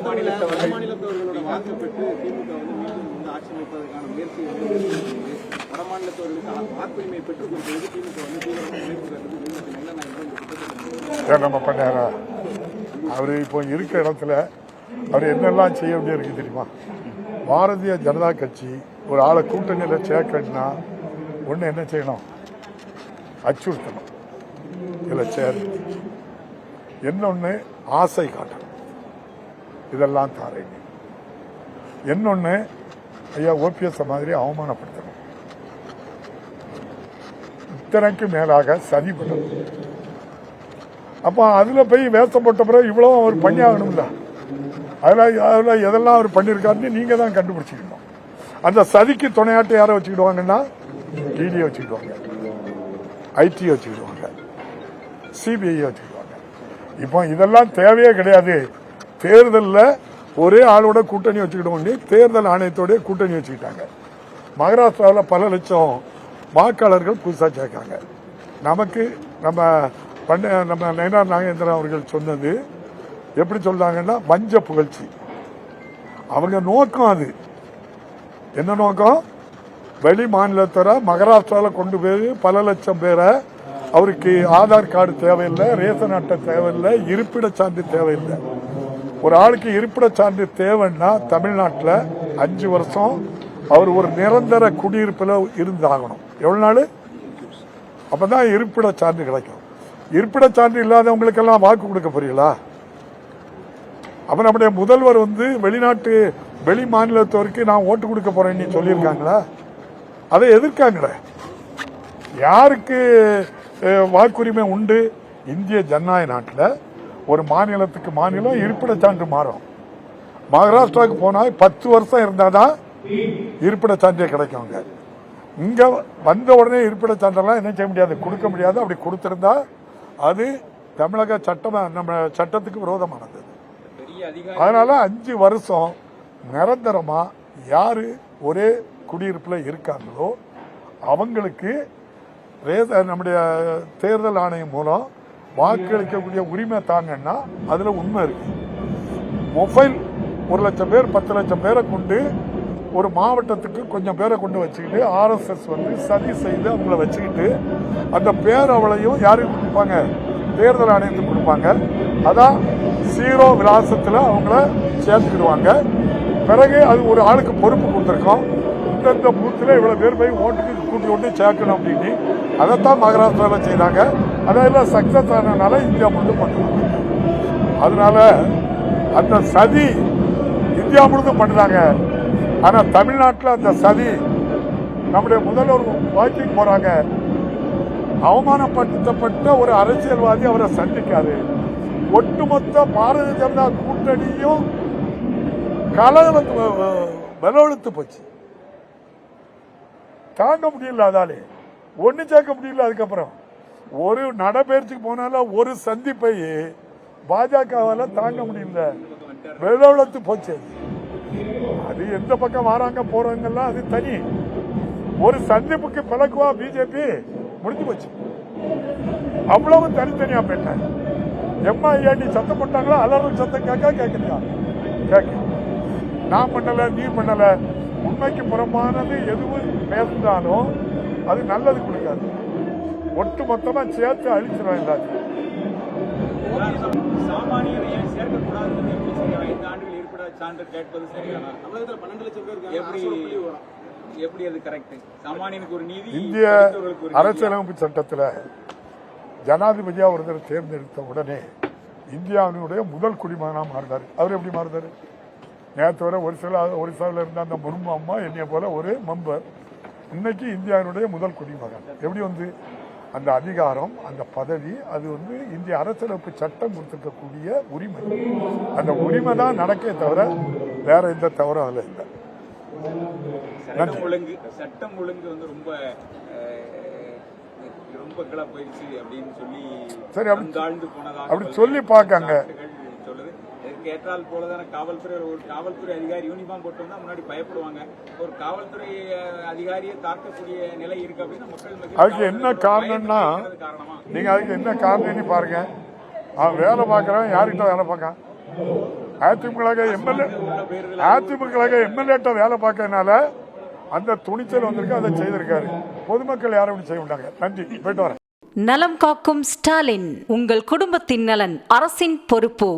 மாநிலத்தவர்களோட வாக்கு பெற்று திமுக வந்து மீண்டும் வந்து ஆட்சி அமைப்பதற்கான முயற்சி வடமாநிலத்தவர்களுக்கு வாக்குரிமை பெற்றுக் கொடுப்பது திமுக வந்து தீவிரமாக நம்ம பண்ணாரா? அவரு இப்போ இருக்க இடத்துல அவர் என்னெல்லாம் செய்ய வேண்டியிருக்கு தெரியுமா? பாரதிய ஜனதா கட்சி ஒரு ஆளை கூட்டணியில் சேர்க்கணும்னா ஒன்று என்ன செய்யணும்? அச்சுறுத்தணும், இல்லை சேர். இன்னொன்று ஆசை காட்டணும், இதெல்லாம் தாரீங்க. இன்னொன்று ஐயா ஓபிஎஸ் மாதிரி அவமானப்படுத்தணும். இத்தனைக்கு மேலாக சதி பண்ணணும். அப்போ அதுல போய் வேஷம் போட்ட பிறகு இவ்வளவு அவர் பண்ணி ஆகணும்ல. அதுல எதெல்லாம் அவர் பண்ணியிருக்காருன்னு நீங்க தான் கண்டுபிடிச்சிக்கணும். அந்த சதிக்கு துணையாட்டு யாரை வச்சுக்கிடுவாங்கன்னா டிடியை வச்சுக்கிடுவாங்க, ஐடி வச்சுக்கிடுவாங்க, சிபிஐ வச்சுக்கிடுவாங்க. இப்போ இதெல்லாம் தேவையே கிடையாது. தேர்தலில் ஒரே ஆளோட கூட்டணி வச்சுக்கிட்டோம், தேர்தல் ஆணையத்தோட கூட்டணி வச்சுக்கிட்டாங்க. மகாராஷ்டிராவில் பல லட்சம் வாக்காளர்கள் புதுசாக சேர்க்காங்க. நமக்கு நம்ம நயனார் நாகேந்திரன் அவர்கள் சொன்னது எப்படி சொல்றாங்கன்னா வஞ்ச புகழ்ச்சி. அவங்க நோக்கம் அது என்ன நோக்கம்? வெளி மாநிலத்தோட மகாராஷ்டிராவில் கொண்டு போய் பல லட்சம் பேரை, அவருக்கு ஆதார் கார்டு தேவையில்லை, ரேஷன் அட்டை தேவையில்லை, இருப்பிட சான்று தேவையில்லை. ஒரு ஆளுக்கு இருப்பிட சான்று தேவைன்னா தமிழ்நாட்டில் 5 வருஷம் அவர் ஒரு நிரந்தர குடியிருப்பில் இருந்தாகணும். எவ்வளவு நாள்? அப்பதான் இருப்பிட சான்று கிடைக்கும். இருப்பிட சான்று இல்லாதவங்களுக்கெல்லாம் வாக்கு கொடுக்க போறீங்களா? அப்ப நம்முடைய முதல்வர் வந்து வெளி மாநிலத்தவருக்கு நான் ஓட்டு கொடுக்க போறேன்னு சொல்லியிருக்காங்களா? அதை எதிர்க்காங்களே. யாருக்கு வாக்குரிமை உண்டு? இந்திய ஜனநாயக நாட்டில் ஒரு மாநிலத்துக்கு மாநிலம் இருப்பிட சான்று மாறும். மகாராஷ்டிராவுக்கு போனால் 10 வருஷம் இருந்தாதான் இருப்பிட சான்றே கிடைக்கும். இங்க வந்த உடனே இருப்பிட சான்றெல்லாம் என்ன செய்ய முடியாது, கொடுக்க முடியாது. அப்படி கொடுத்திருந்தா அது தமிழக சட்டம், நம்ம சட்டத்துக்கு விரோதமானது. அதனால 5 வருஷம் நிரந்தரமா யாரு ஒரே குடியிருப்புல இருக்காங்களோ அவங்களுக்கு நம்முடைய தேர்தல் ஆணையம் மூலம் வாக்களிக்கக்கூடிய உரிமை தாங்கன்னா அதுல உண்மை இருக்கு. மொபைல் 1 லட்சம் பேர் 10 லட்சம் பேரை கொண்டு ஒரு மாவட்டத்துக்கு கொஞ்சம் பேரை கொண்டு வச்சுக்கிட்டு RSS வந்து சதி செய்து அவங்கள வச்சுக்கிட்டு அந்த பேரவளையும் யாருக்கு கொடுப்பாங்க? தேர்தல் ஆணையத்துக்கு கொடுப்பாங்க. அதான் 0 விலாசத்தில் அவங்கள சேர்த்துக்கிடுவாங்க. பிறகு அது ஒரு ஆளுக்கு பொறுப்பு கொடுத்துருக்கோம். இந்த பூத்தில் இவ்வளவு பேர் போய் ஓட்டுக்கு கூட்டி சேர்க்கணும் அப்படின்னு அதைத்தான் மகாராஷ்டிராவில் செய்தாங்க. அதெல்லாம் சக்சஸ் ஆனதுனால இந்தியா முழுதும் பண்ணுவாங்க. அதனால அந்த சதி இந்தியா முழுதும் பண்ணுறாங்க. ஆனா தமிழ்நாட்டில் அந்த சதி நம்முடைய முதல்வர் வாக்கிங் போறாங்க. அவமானப்படுத்தப்பட்ட ஒரு அரசியல்வாதி அவரை சந்திக்காது. ஒட்டுமொத்த பாரதிய ஜனதா கூட்டணியும் பலவழுத்து போச்சு. தாங்க முடியல, அதாலே ஒண்ணு சேர்க்க முடியல. அதுக்கப்புறம் ஒரு நடைபெயர்ச்சிக்கு போனாலும் ஒரு சந்திப்பை பாஜகவால தாங்க முடியல, பலவழுத்து போச்சு. அது எந்த பக்கம் வராங்க போறவங்கெல்லாம் அது தனி. ஒரு சந்திப்புக்கு பிளக்குவா பிஜேபி? முடிஞ்சு போச்சு. அவ்வளவு தனித்தனியா போயிட்டாங்க. எம்ஐஏடி சத்தம் போட்டாங்களா? அலறல் சத்தம் கேட்க நான் பண்ணல, நீ பண்ணல. உண்மைக்கு புறமானது எதுவும் பேசினாலும் அது நல்லது கொடுக்காது. ஒட்டு மொத்தமா சேர்த்து அழிச்சிடும் எல்லாத்தையும். இந்திய அரசியலமைப்பு சட்டத்தில் ஜனாதிபதியா ஒருத்தர் தேர்ந்தெடுத்த உடனே இந்தியாவினுடைய முதல் குடிமகனா மாறினார். அவர் எப்படி மாறினார்? நேற்று வரை ஒரிசாவில் இருந்த அந்த முர்மு அம்மா என்னைய போல ஒரு மெம்பர், இன்னைக்கு இந்தியாவினுடைய முதல் குடிமகன். எப்படி வந்து அந்த அதிகாரம், அந்த பதவி, அது வந்து இந்திய அரசியலமைப்பு சட்டம் கொடுத்திருக்கக்கூடிய உரிமை. அந்த உரிமை தான் நடக்கே தவிர வேற எந்த தவறும் அதில் இல்லை. சட்டம் ஒழுங்கு வந்து ரொம்ப போயிடுச்சு அப்படின்னு சொல்லி சரி அப்படி சொல்லி பார்க்காங்க. கேட்டால் போலதான காவல்துறை, ஒரு காவல்துறை அதிகாரி யூனிஃபார்ம் போட்டு வந்தா முன்னாடி பயப்படுவாங்க. ஒரு காவல்துறை அதிகாரியை தாக்கக்கூடிய நிலை இருக்கு அப்படின்னு மக்கள். அதுக்கு என்ன காரணம்னா, நீங்க அதுக்கு என்ன காரணம்னு பாருங்க. அவன் வேலை பார்க்கறவன் யார்கிட்ட வேலை பார்க்கான்? அதிமுக எம்எல்ஏட்ட வேலை பார்க்கறதுனால அந்த துணிச்சல் வந்திருக்கு, அதை செய்திருக்காரு. பொதுமக்கள் யாரும் செய்ய மாட்டாங்க. நன்றி, போயிட்டு வரேன். நலம் காக்கும் ஸ்டாலின், உங்கள் குடும்பத்தின் நலன் அரசின் பொறுப்பு.